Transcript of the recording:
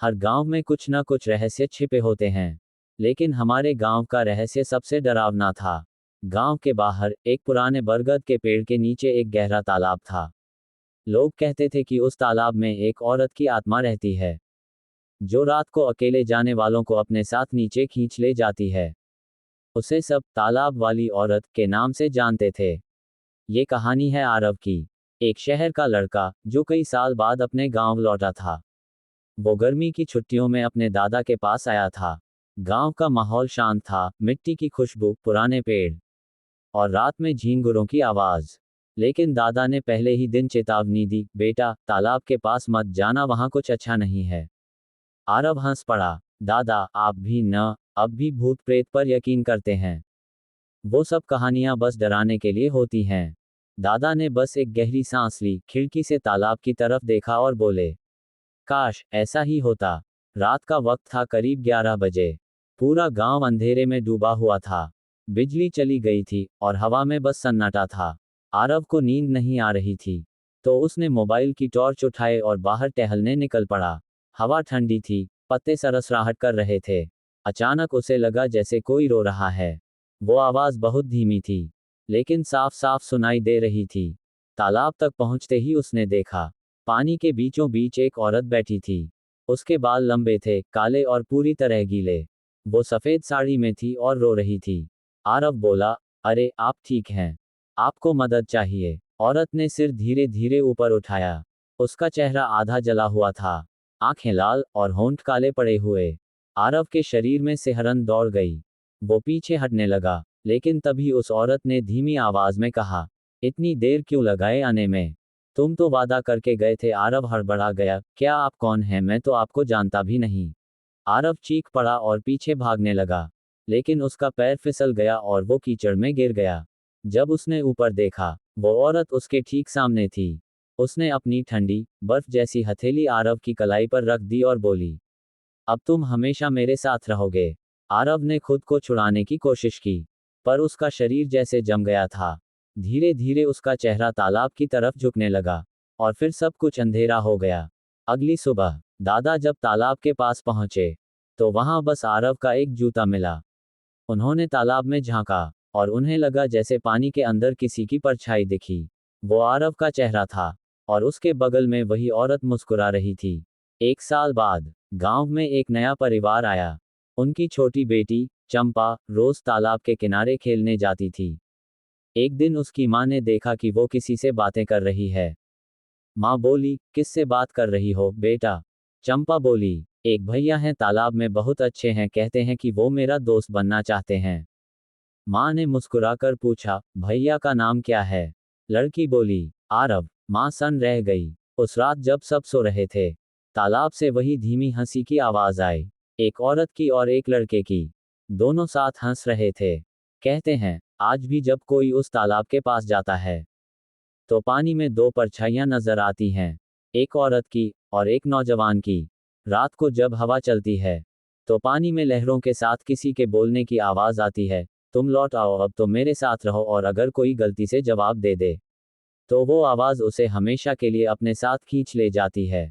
हर गांव में कुछ न कुछ रहस्य छिपे होते हैं, लेकिन हमारे गांव का रहस्य सबसे डरावना था। गांव के बाहर एक पुराने बरगद के पेड़ के नीचे एक गहरा तालाब था। लोग कहते थे कि उस तालाब में एक औरत की आत्मा रहती है, जो रात को अकेले जाने वालों को अपने साथ नीचे खींच ले जाती है। उसे सब तालाब वाली औरत के नाम से जानते थे। ये कहानी है आरव की, एक शहर का लड़का जो कई साल बाद अपने गांव लौटा था। वो गर्मी की छुट्टियों में अपने दादा के पास आया था। गांव का माहौल शांत था, मिट्टी की खुशबू, पुराने पेड़ और रात में झींगुरों की आवाज। लेकिन दादा ने पहले ही दिन चेतावनी दी, बेटा तालाब के पास मत जाना, वहां कुछ अच्छा नहीं है। आरव हंस पड़ा, दादा आप भी न अब भी भूत प्रेत पर यकीन करते हैं? वो सब कहानियां बस डराने के लिए होती हैं। दादा ने बस एक गहरी सांस ली, खिड़की से तालाब की तरफ देखा और बोले, काश ऐसा ही होता। रात का वक्त था, करीब 11 बजे। पूरा गांव अंधेरे में डूबा हुआ था। बिजली चली गई थी और हवा में बस सन्नाटा था। आरव को नींद नहीं आ रही थी, तो उसने मोबाइल की टॉर्च उठाए और बाहर टहलने निकल पड़ा। हवा ठंडी थी, पत्ते सरसराहट कर रहे थे। अचानक उसे लगा जैसे कोई रो रहा है। वो आवाज बहुत धीमी थी, लेकिन साफ साफ सुनाई दे रही थी। तालाब तक पहुंचते ही उसने देखा, पानी के बीचों बीच एक औरत बैठी थी। उसके बाल लंबे थे, काले और पूरी तरह गीले। वो सफेद साड़ी में थी और रो रही थी। आरव बोला, अरे आप ठीक हैं? आपको मदद चाहिए? औरत ने सिर धीरे धीरे ऊपर उठाया। उसका चेहरा आधा जला हुआ था, आंखें लाल और होंठ काले पड़े हुए। आरव के शरीर में सिहरन दौड़ गई। वो पीछे हटने लगा, लेकिन तभी उस औरत ने धीमी आवाज में कहा, इतनी देर क्यों लगाए आने में? तुम तो वादा करके गए थे। आरव हड़बड़ा गया, क्या आप कौन हैं? मैं तो आपको जानता भी नहीं। आरव चीख पड़ा और पीछे भागने लगा, लेकिन उसका पैर फिसल गया और वो कीचड़ में गिर गया। जब उसने ऊपर देखा, वो औरत उसके ठीक सामने थी। उसने अपनी ठंडी बर्फ जैसी हथेली आरव की कलाई पर रख दी और बोली, अब तुम हमेशा मेरे साथ रहोगे। आरव ने खुद को छुड़ाने की कोशिश की, पर उसका शरीर जैसे जम गया था। धीरे धीरे उसका चेहरा तालाब की तरफ झुकने लगा, और फिर सब कुछ अंधेरा हो गया। अगली सुबह दादा जब तालाब के पास पहुंचे, तो वहां बस आरव का एक जूता मिला। उन्होंने तालाब में झांका, और उन्हें लगा जैसे पानी के अंदर किसी की परछाई दिखी। वो आरव का चेहरा था, और उसके बगल में वही औरत मुस्कुरा रही थी। 1 साल बाद गांव में एक नया परिवार आया। उनकी छोटी बेटी चंपा रोज तालाब के किनारे खेलने जाती थी। एक दिन उसकी माँ ने देखा कि वो किसी से बातें कर रही है। माँ बोली, किससे बात कर रही हो बेटा? चंपा बोली, एक भैया हैं तालाब में, बहुत अच्छे हैं, कहते हैं कि वो मेरा दोस्त बनना चाहते हैं। माँ ने मुस्कुराकर पूछा, भैया का नाम क्या है? लड़की बोली, आरव। माँ सन्न रह गई। उस रात जब सब सो रहे थे, तालाब से वही धीमी हंसी की आवाज आई, एक औरत की और एक लड़के की। दोनों साथ हंस रहे थे। कहते हैं, आज भी जब कोई उस तालाब के पास जाता है, तो पानी में 2 परछाइयां नजर आती हैं, एक औरत की और एक नौजवान की। रात को जब हवा चलती है, तो पानी में लहरों के साथ किसी के बोलने की आवाज आती है, तुम लौट आओ, अब तो मेरे साथ रहो। और अगर कोई गलती से जवाब दे दे, तो वो आवाज उसे हमेशा के लिए अपने साथ खींच ले जाती है।